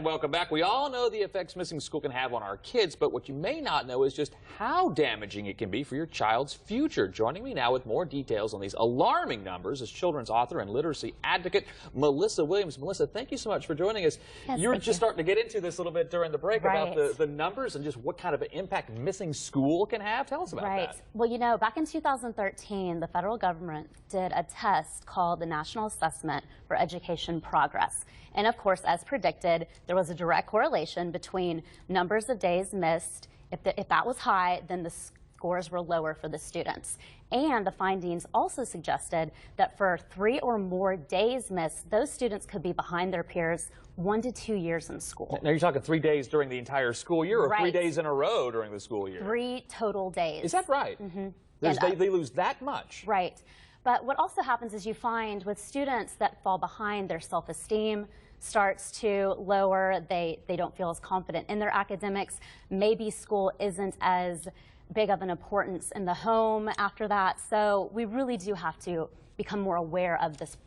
Welcome back. We all know the effects missing school can have on our kids, but what you may not know is just how damaging it can be for your child's future. Joining me now with more details on these alarming numbers is children's author and literacy advocate Melissa Williams. Melissa, thank you so much for joining us. Yes, you were just starting to get into this a little bit during the break about the numbers and just what kind of an impact missing school can have. Tell us about that. Well, you know, back in 2013, the federal government did a test called the National Assessment for Education Progress. And of course, as predicted, there was a direct correlation between numbers of days missed. If that was high, then the scores were lower for the students. And the findings also suggested that for 3 or more days missed, those students could be behind their peers 1 to 2 years in school. Now you're talking 3 days during the entire school year, or 3 days in a row during the school year? 3 total days. Is that right? Mm-hmm. They lose that much? Right. But what also happens is you find with students that fall behind, their self-esteem starts to lower. They don't feel as confident in their academics. Maybe school isn't as big of an importance in the home after that. So we really do have to become more aware of this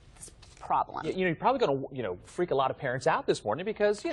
problem. You know, you're probably going to, freak a lot of parents out this morning because,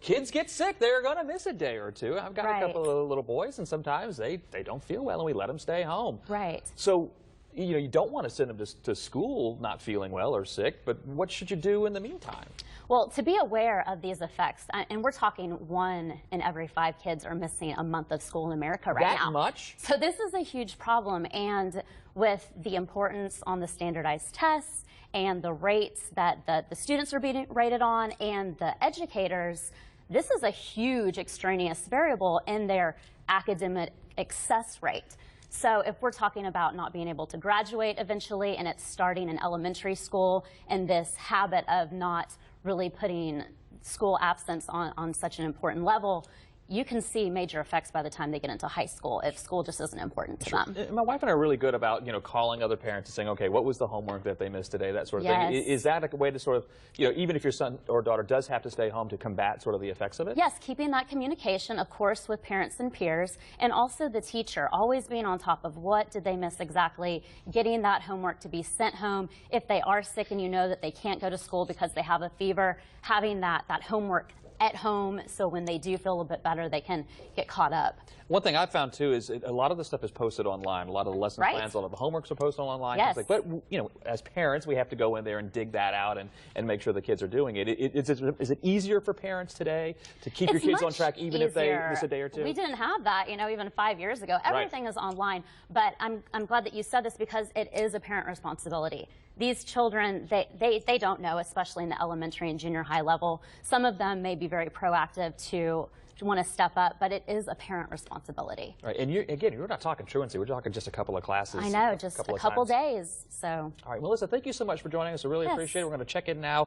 kids get sick. They're going to miss a day or two. I've got a couple of little boys, and sometimes they don't feel well, and we let them stay home. Right. So, you don't want to send them to school not feeling well or sick, but what should you do in the meantime? Well, to be aware of these effects, and we're talking 1 in every 5 kids are missing a month of school in America right now. That much? So this is a huge problem, and with the importance on the standardized tests and the rates that the students are being rated on and the educators, this is a huge extraneous variable in their academic success rate. So if we're talking about not being able to graduate eventually, and it's starting in elementary school, and this habit of not really putting school absence on such an important level, you can see major effects by the time they get into high school if school just isn't important to them. My wife and I are really good about, calling other parents and saying, okay, what was the homework that they missed today, that sort of thing. Is that a way to sort of, even if your son or daughter does have to stay home, to combat sort of the effects of it? Yes, keeping that communication, of course, with parents and peers, and also the teacher, always being on top of what did they miss exactly, getting that homework to be sent home. If they are sick and you know that they can't go to school because they have a fever, having that homework at home, so when they do feel a bit better, they can get caught up. One thing I've found too is a lot of the stuff is posted online. A lot of the lesson plans, a lot of the homeworks are posted online. Yes. But as parents, we have to go in there and dig that out and make sure the kids are doing it. Is it easier for parents today to keep your kids on track even if they miss a day or two? We didn't have that, even 5 years ago. Everything is online. But I'm glad that you said this, because it is a parent responsibility. These children, they don't know, especially in the elementary and junior high level. Some of them may be very proactive to want to step up, but it is a parent responsibility. Right, and you're not talking truancy. We're talking just a couple of classes. I know, just a couple days. So. All right, Melissa, thank you so much for joining us. I really appreciate it. We're going to check in now.